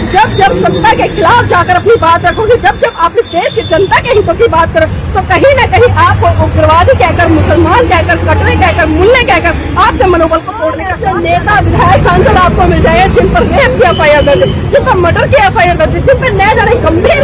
जब जब सत्ता के खिलाफ जाकर अपनी बात रखोगे, जब जब आप इस देश की जनता के हितों की बात करो, तो कहीं न कहीं आपको उग्रवादी कहकर, मुसलमान कहकर, कटरे कहकर, मुल्ले कहकर आपके मनोबल को तोड़ने का नेता, विधायक, सांसद आपको मिल जाए जिन पर रेप की FIR दर्ज है, जिन पर मर्डर की FIR दर्ज है, जिन पर नए जाने गंभीर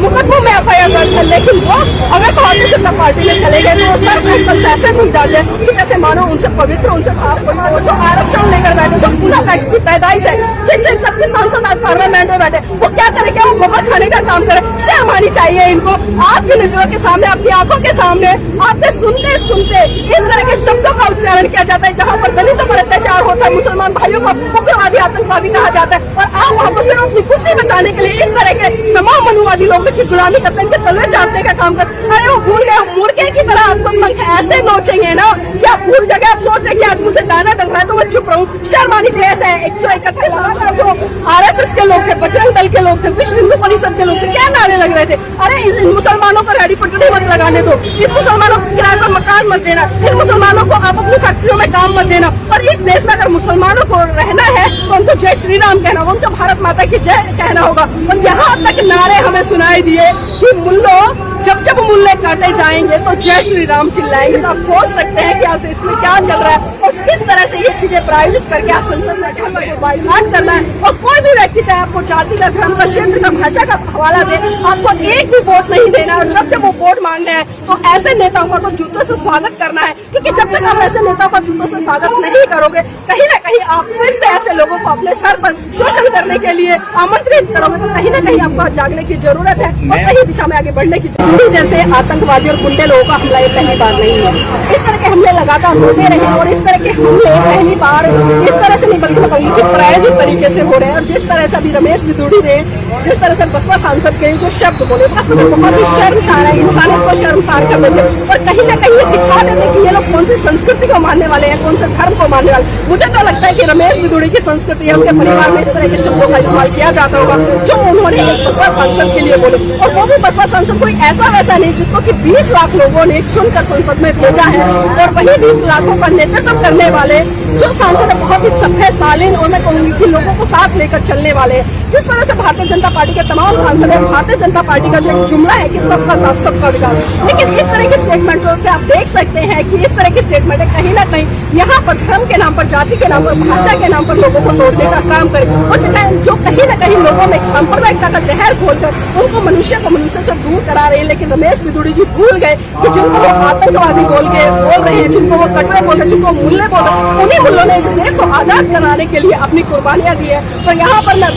मुकदमों में FIR दर्ज है। लेकिन वो अगर भारतीय जनता पार्टी में चले गए तो वो सर्व ऐसे भूल जाते हैं कि जैसे मानो उनसे पवित्र, उनसे साफ, जो आरक्षण लेकर बैठे, जो पूरा व्यक्ति की पैदाइश है, जिनसे तक के सांसद आज पार्लियामेंट में बैठे, वो क्या करे, क्या वो गोबर खाने का काम करे? शर्म आनी चाहिए इनको। आपकी नजरों के सामने, आपकी आंखों के सामने आपने सुनते सुनते इस तरह के शब्दों का उच्चारण किया जाता है जहाँ पर दलितों पर अत्याचार होता है, मुसलमान भाइयों को उग्रवादी, आतंकवादी कहा जाता है, और आप वहाँ पर सिर्फ अपनी कुर्सी बचाने के लिए इस तरह के तमाम मनुवादी लोगों की गुलामी करते हैं, इनके तलवे चाटने का काम करते। अरे वो भूल गए, मुर्गे की तरह आपको पंख ऐसे नोचेंगे ना कि आप भूल जाएंगे, आप सोच रहे कि आज मुझे गाना डल रहा है तो मैं चुप रहूं। शर्म आनी चाहिए। ऐसे 131 जो RSS के लोग थे, बजरंग दल के लोग थे, विश्व हिंदू परिषद के लोग थे, क्या नारे लग रहे थे? अरे इन मुसलमानों को रेडी पटड़ी मत लगाने दो, इन मुसलमानों को किराए पर मकान मत देना, इन मुसलमानों को आप अपनी फैक्ट्रियों में काम मत देना। और इस देश में अगर मुसलमानों को रहना है तो उनको जय श्री राम कहना होगा, उनको भारत माता की जय कहना होगा। और यहाँ तक नारे हमें सुनाई दिए कि मुल्लो जब जब मुल्ले काटे जाएंगे तो जय श्री राम चिल्लाएंगे। तो आप सोच सकते हैं कि आज इसमें क्या चल रहा है और किस तरह से ये चीजें प्रायोजित करके आज संसद में बाइकाट करना है। और कोई भी व्यक्ति, चाहे आपको जाति का, धर्म का, क्षेत्र का, भाषा का हवाला दे, आपको एक भी वोट नहीं देना। और जब जब वो वोट मांगना है तो ऐसे नेताओं का तो जूतों से स्वागत करना है, क्योंकि जब तक आप ऐसे नेताओं का जूतों से स्वागत नहीं करोगे, कहीं न कहीं आप फिर से ऐसे लोगों को अपने सर पर शोषण करने के लिए आमंत्रित करोगे, तो कहीं न कहीं आपको जागने की जरूरत है और सही दिशा में आगे बढ़ने की जरूरत है। जैसे आतंकवादी और गुंडे लोगों का हमला ये पहली बार नहीं है। इस तरह के हमले लगातार होते रहे और इस तरह के हमले पहली बार इस तरह से नहीं बल्कि प्रायोजित तरीके से हो रहे हैं। और जिस तरह से अभी रमेश बिदुड़ी ने जिस तरह से बसपा सांसद के जो शब्द बोले, वास्तव में बहुत ही शर्मसार है, इंसानियत को शर्मसार कर देते हैं और कहीं न कहीं ये दिखा देते हैं कि ये लोग कौन सी संस्कृति को मानने वाले हैं, कौन से धर्म को मानने वाले। मुझे तो लगता है कि रमेश बिदुड़ी की संस्कृति है, उसके परिवार में इस तरह के शब्दों का इस्तेमाल किया जाता होगा जो उन्होंने एक बसपा सांसद के लिए बोले। और वो भी बसपा सांसद कोई ऐसा वैसा नहीं जिसको कि 20 लाख लोगों ने चुनकर संसद में भेजा है। और वही 20 लाखों का नेतृत्व करने वाले जो सांसद है बहुत ही सभ्य, शालीन और मैं कहूंगी कि लोगों को साथ लेकर चलने वाले हैं। जिस तरह से भारतीय जनता पार्टी के तमाम सांसद है, भारतीय जनता पार्टी का जो एक जुमला है कि सबका साथ सबका विकास, लेकिन इस तरह के स्टेटमेंटों से आप देख सकते हैं कि इस तरह के स्टेटमेंट है कहीं ना कहीं यहाँ पर धर्म के नाम पर, जाति के नाम पर, भाषा के नाम पर लोगों को तोड़ने का काम करे और जो कहीं न कहीं लोगों में सांप्रदायिकता का जहर खोलकर उनको मनुष्य को मनुष्य से दूर करा रहे हैं। लेकिन रमेश बिदुड़ी जी भूल गए कि जिनको वो आतंकवादी बोल रहे हैं, जिनको वो कटवे बोल रहे हैं, जिनको मुल्ले बोल रहे हैं, उन्हीं मुल्लों ने इस देश को आजाद कराने के लिए अपनी कुर्बानियां दी है। तो यहाँ पर मैं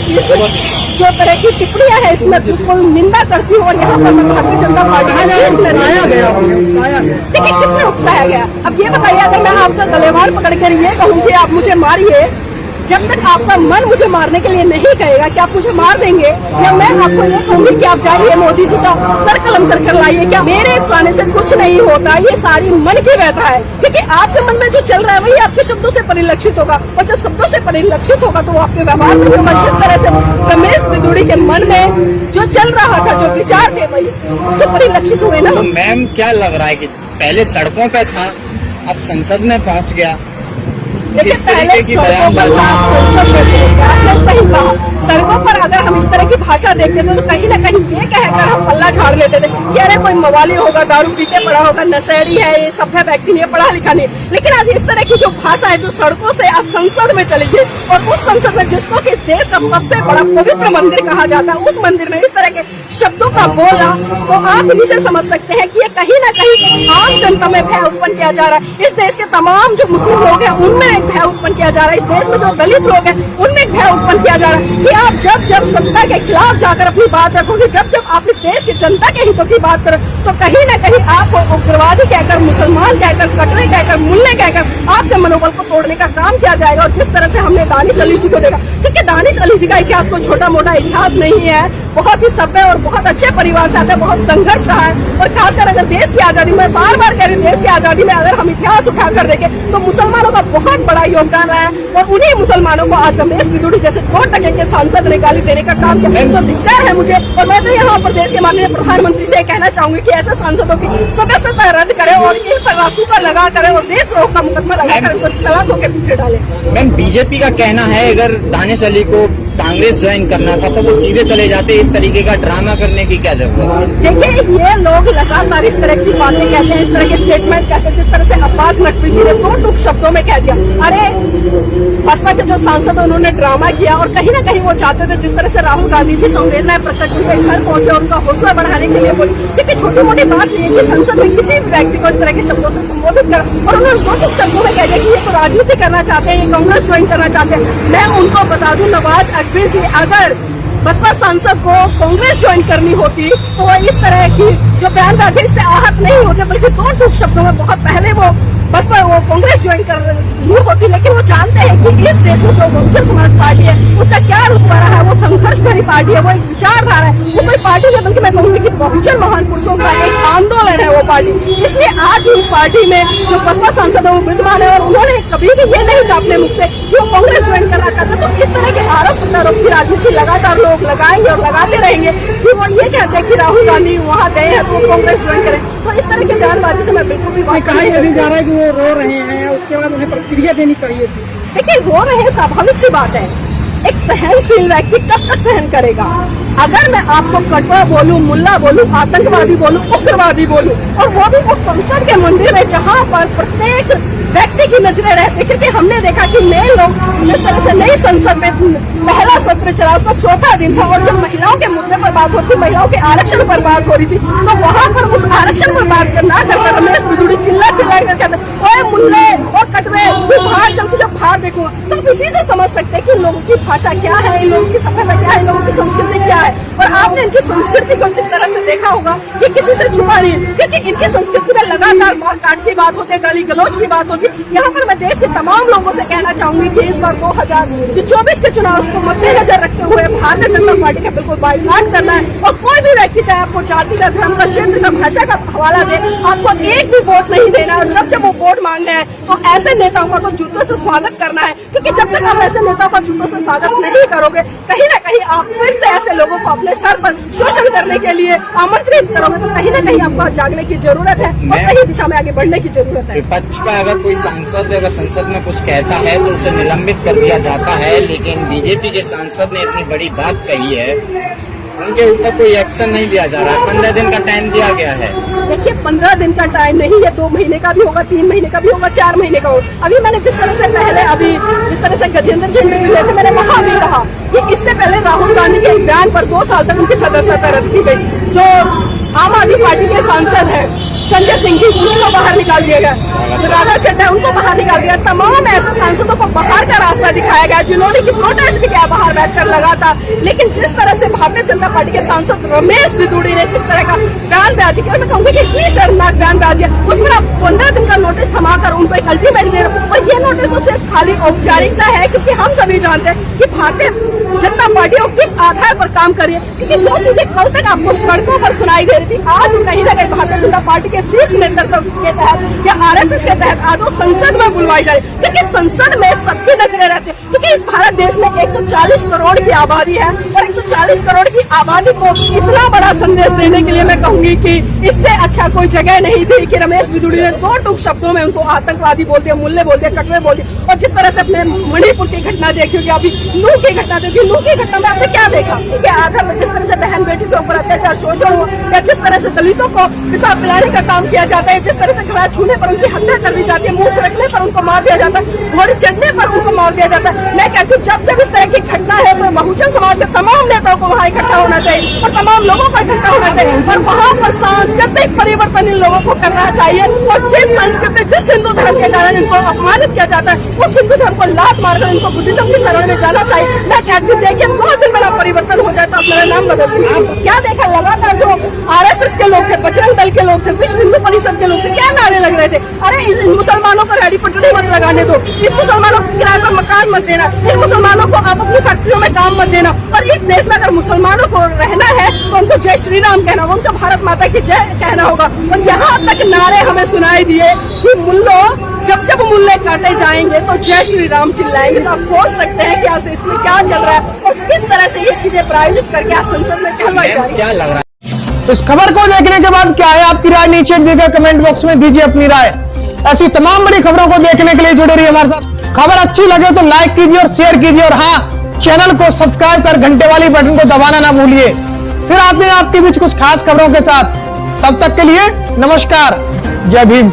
जो तरह की टिप्पणियां है इसमें बिल्कुल निंदा करती हूँ। और यहाँ पर मैं भारतीय जनता पार्टी देखिए किसने उकसाया गया। अब ये बताइए, अगर मैं आपका गलेवार पकड़कर ये कहूँ कि आप मुझे मारिए, जब तक आपका मन मुझे मारने के लिए नहीं कहेगा कि आप मुझे मार देंगे, या मैं आपको ये कहूंगी कि आप जाइए मोदी जी का सर कलम कर लाइए, क्या मेरे उकसाने से कुछ नहीं होता। ये सारी मन की व्यथा है, क्योंकि आपके मन में जो चल रहा है वही आपके शब्दों से परिलक्षित होगा और जब शब्दों से परिलक्षित होगा तो आपके व्यवहार में होगा। जिस तरह से रमेश बिदुड़ी के मन में जो चल रहा था, जो विचार थे, वही तो परिलक्षित हुए ना। तो मैम क्या लग रहा है कि पहले सड़कों पे था, अब संसद में पहुंच गया? देखिए पहले सड़कों पर संसद में आपने सही कहा, सड़कों पर अगर हम इस तरह की भाषा देखते थे तो कहीं न कहीं ये कहकर हम पल्ला झाड़ लेते थे कि अरे कोई मवाली होगा, दारू पीते पड़ा होगा, नशेड़ी है, ये सभ्य व्यक्ति नहीं है, पढ़ा लिखा नहीं। लेकिन आज इस तरह की जो भाषा है जो सड़कों से आज संसद में चली गई और उस संसद में जिसको कि इस देश का सबसे बड़ा पवित्र मंदिर कहा जाता है, उस मंदिर में इस तरह के शब्दों का बोला, तो आप इन्हीं से समझ सकते हैं कि ये कहीं न कहीं आम जनता में भय उत्पन्न किया जा रहा है। इस देश के तमाम जो मुस्लिम लोग हैं उनमें एक भय उत्पन्न किया जा रहा है, इस देश में जो दलित लोग हैं उनमें एक भय उत्पन्न किया जा रहा है कि आप जब जब सत्ता के खिलाफ जाकर अपनी बात रखोगे, जब जब आप इस देश की जनता के हितों की बात करो, तो कहीं न कहीं आपको उग्रवादी कहकर, मुसलमान कहकर, कटरे कहकर, मुल्ले कहकर आपके मनोबल को तोड़ने का काम किया जाएगा। और जिस तरह से हमने दानिश अली जी को देखा, क्योंकि दानिश अली जी का इतिहास कोई छोटा मोटा इतिहास नहीं है, बहुत ही सभ्य और बहुत अच्छे परिवार से आता है, बहुत संघर्ष रहा है। और खासकर अगर देश की आजादी में, बार बार कह रही हूँ, देश की आजादी में अगर हम इतिहास उठाकर देखें तो मुसलमानों का बहुत बड़ा योगदान रहा है। और उन्हीं मुसलमानों को आज रमेश बिदुड़ी जैसे 2 टके के सांसद ने गाली देने का काम किया, तो धिक्कार है मुझे। और मैं तो यहाँ पर देश के माननीय प्रधानमंत्री से कहना चाहूंगी कि ऐसे सांसदों की सदस्यता रद्द करे और इन पर रासूखा लगा करे और देशद्रोह का मुकदमा लगाकर उनको सलाखों के पीछे डाले। मैम बीजेपी का कहना है अगर दानिश अली को कांग्रेस ज्वाइन करना था तो वो सीधे चले जाते, इस तरीके का ड्रामा करने की क्या जरूरत है? देखिए, ये लोग लगातार इस तरह की बातें कहते हैं, इस तरह के स्टेटमेंट कहते हैं, जिस तरह से अब्बास नकवी जी ने दो टूक शब्दों में कह दिया। अरे बसपा के जो सांसद उन्होंने ड्रामा किया और कहीं ना कहीं वो चाहते थे, जिस तरह से राहुल गांधी जी संवेदनाएं प्रकट उनके घर पहुंचे, उनका हौसला बढ़ाने के लिए बोले, क्योंकि छोटी मोटी बात नहीं है कि संसद में किसी भी व्यक्ति को इस तरह के शब्दों से संबोधित कर, और उन्होंने दो टूक शब्दों में कह दिया कि ये तो राजनीति करना चाहते हैं, ये कांग्रेस ज्वाइन करना चाहते हैं। मैं उनको बता दूं, नवाज अकबर जी अगर बसपा सांसद को कांग्रेस ज्वाइन करनी होती तो वो इस तरह की जो बयानबाजी इससे आहत नहीं होते, बल्कि दो टूक शब्दों में बहुत पहले वो बसपा वो कांग्रेस ज्वाइन कर ली होती। लेकिन वो जानते हैं कि इस देश में जो बहुजन समाज पार्टी है उसका क्या रुतबा रहा है, वो संघर्ष भरी पार्टी है, वो एक विचारधारा है, वो कोई पार्टी नहीं बल्कि मैं कहूँगी कि बहुजन महान पुरुषों का एक आंदोलन है वो पार्टी। इसलिए आज इस पार्टी में जो बसपा सांसद है वो विद्यमान है, और उन्होंने कभी भी ये नहीं कहा अपने मुख से कि वो कांग्रेस ज्वाइन करना चाहते। तो इस तरह के आरोप प्रत्यारोप की राजनीति लगातार लोग लगाएंगे और लगाते रहेंगे कि वो ये कहते हैं कि राहुल गांधी वहाँ गए हैं तो कांग्रेस ज्वाइन करें। तो इस तरह के बयानबाजी से मैं बिल्कुल भी कहा नहीं जा रहा है कि वो रो रहे हैं, उसके बाद उन्हें प्रतिक्रिया देनी चाहिए थी। देखिए, रो रहे हैं, स्वाभाविक सी बात है। एक सहनशील व्यक्ति कब तक सहन करेगा? अगर मैं आपको कटवा बोलूं, मुल्ला बोलूं, आतंकवादी बोलूं, उग्रवादी बोलूं, और वो भी वो संसद के मंदिर में जहां पर प्रत्येक व्यक्ति की नजरें रहती, क्योंकि हमने देखा कि नए लोग जिस तरह से नई संसद में पहला सत्र चला, उसका चौथा दिन था, और जब महिलाओं के मुद्दे पर बात होती, महिलाओं के आरक्षण पर बात हो रही थी, तो वहां पर उस आरक्षण पर बात करना करके रमेश बिदुड़ी चिल्ला कर कहते, ओए मुल्ले और कटवे तू बाहर चल, तुझे बाहर देखो। तो इसी से समझ सकते हैं कि इन लोगों की भाषा क्या है, इन लोगों की सभ्यता क्या है, इन लोगों की संस्कृति क्या है। और आपने इनकी संस्कृति को जिस तरह से देखा होगा कि किसी से छुपा नहीं, क्योंकि इनकी संस्कृति में लगातार काट की बात होती है, गाली गलौज की बात होती है। यहाँ पर मैं देश के तमाम लोगों से कहना चाहूंगी कि इस बार 2024 के चुनाव को मद्देनजर रखते हुए भारतीय जनता पार्टी का बिल्कुल बाईकाट करना है, और कोई भी व्यक्ति चाहे आपको जाति का, धर्म का, क्षेत्र का, भाषा का हवाला दे, आपको एक भी वोट नहीं देना है। और जब वो वोट मांगने हैं तो ऐसे नेताओं का तो जूतों से स्वागत करना है, क्योंकि जब तक आप ऐसे नेताओं का जूतों से स्वागत नहीं करोगे, कहीं ना कहीं आप फिर से ऐसे लोगों को अपने सर पर शोषण करने के लिए आमंत्रित करोगे, तो कहीं ना कहीं आपको जागने की जरूरत है और सही दिशा में आगे बढ़ने की जरूरत है। विपक्ष का अगर कोई सांसद अगर संसद में कुछ कहता है तो उसे निलंबित कर दिया जाता है, लेकिन बीजेपी के सांसद ने इतनी बड़ी बात कही है, उनके ऊपर कोई एक्शन नहीं लिया जा रहा। 15 दिन का टाइम दिया गया है। देखिए, 15 दिन का टाइम नहीं है, 2 महीने का भी होगा, 3 महीने का भी होगा, 4 महीने का होगा। अभी मैंने जिस तरह से पहले अभी जिस तरह से गजेंद्र जी मिले थे, मैंने वहाँ भी कहा कि इससे पहले राहुल गांधी के एक बयान पर 2 साल तक उनकी सदस्यता रद्द की गई। जो आम आदमी पार्टी के सांसद है संजय सिंह जी, उनको बाहर निकाल दिया गया, राघव चड्ढा उनको बाहर निकाल दिया। तमाम ऐसे सांसदों को बाहर का रास्ता दिखाया गया जिन्होंने की प्रोटेस्ट भी किया बाहर बैठकर लगातार। लेकिन जिस तरह से भारतीय जनता पार्टी के सांसद रमेश बिदुड़ी ने जिस तरह का बयानबाजी किया, मैं कहूँगी कि इतनी शर्मनाक बयानबाजी है, उसमें 15 दिन का नोटिस थमाकर उनको एक अल्टीमेट दे रहा। और ये नोटिस तो सिर्फ खाली औपचारिकता है, क्योंकि हम सभी जानते हैं कि भारतीय जनता पार्टी को किस आधार पर काम कर रही है। क्योंकि जो चीजें कल तक आपको सड़कों पर सुनाई दे रही थी, आज कहीं ना कहीं भारतीय जनता पार्टी के शीर्ष नेतृत्व के तहत या आरएसएस के तहत आज वो संसद में बुलवाई जा रही है, क्योंकि संसद में सबकी नजरें रहती है। क्योंकि इस भारत देश में 140 करोड़ की आबादी है, और 140 करोड़ की आबादी को इतना बड़ा संदेश देने के लिए मैं कहूंगी कि इससे अच्छा कोई जगह नहीं थी कि रमेश बिदुड़ी ने 2 टूक शब्दों में उनको आतंकवादी बोल दिया, मुल्ले बोल दिया, कटवे बोल दिया। और जिस तरह से अपने मणिपुर की घटना देखी होगी, अभी नूह की घटना देखी, नूह की घटना में आपने क्या देखा कि आधार में जिस तरह से बहन बेटी के ऊपर अत्याचार शोषण हुआ, या जिस तरह से दलितों को पिसाब पिलाने का काम किया जाता है, जिस तरह से घोड़ा छूने पर उनकी हत्या कर दी जाती है, मुंह छिड़कने पर उनको मार दिया जाता है, घोड़े चढ़ने पर उनको मार दिया जाता है। मैं कहती हूँ जब जब इस तरह की घटना है तो बहुजन समाज के तमाम नेताओं को वहाँ इकट्ठा होना चाहिए और तमाम लोगों को इकट्ठा होना चाहिए, और वहाँ पर सांस्कृतिक परिवर्तन इन लोगों को करना चाहिए। और जिस संस्कृति, जिस हिंदू धर्म के कारण इनको अपमानित किया जाता है, उस हिंदू धर्म को लात मारकर इनको बुद्धिज्म की शरण में जाना चाहिए। मैं कहती हूँ देखिए 2 दिन मेरा परिवर्तन हो जाए तो आप मेरा नाम बदल दीजिए। क्या देखा, लगातार जो आरएसएस के लोग थे, बजरंग दल के लोग थे, विश्व हिंदू परिषद के लोग थे, क्या नारे लग रहे थे, अरे इन मुसलमानों को रेडी पटड़ी मत लगाने दो, इन मुसलमानों को किराए पर मकान मत देना, इन मुसलमानों को आप अपनी फैक्ट्रियों में काम मत देना। और इस देश में अगर मुसलमानों को रहना है तो उनको जय श्री राम कहना होगा, उनको भारत माता की जय कहना होगा। और यहाँ तक नारे हमें सुनाई दिए कि मुल्लो जब मुल्ले काटे जाएंगे तो जय श्री राम चिल्लाएंगे। तो आप सोच सकते हैं कि आज इसमें क्या चल रहा है और किस तरह से ये चीजें प्रायोजित करके आज संसद में कहलवाई जा रही है। क्या लग रहा है इस खबर को देखने के बाद? क्या है आपकी राय? नीचे दिए गए कमेंट बॉक्स में दीजिए अपनी राय। ऐसी तमाम बड़ी खबरों को देखने के लिए जुड़े रहिए हमारे साथ। खबर अच्छी लगे तो लाइक कीजिए और शेयर कीजिए, और हाँ, चैनल को सब्सक्राइब कर घंटे वाली बटन को दबाना ना भूलिए। फिर आते हैं आपके बीच कुछ खास खबरों के साथ। तब तक के लिए नमस्कार, जय भीम।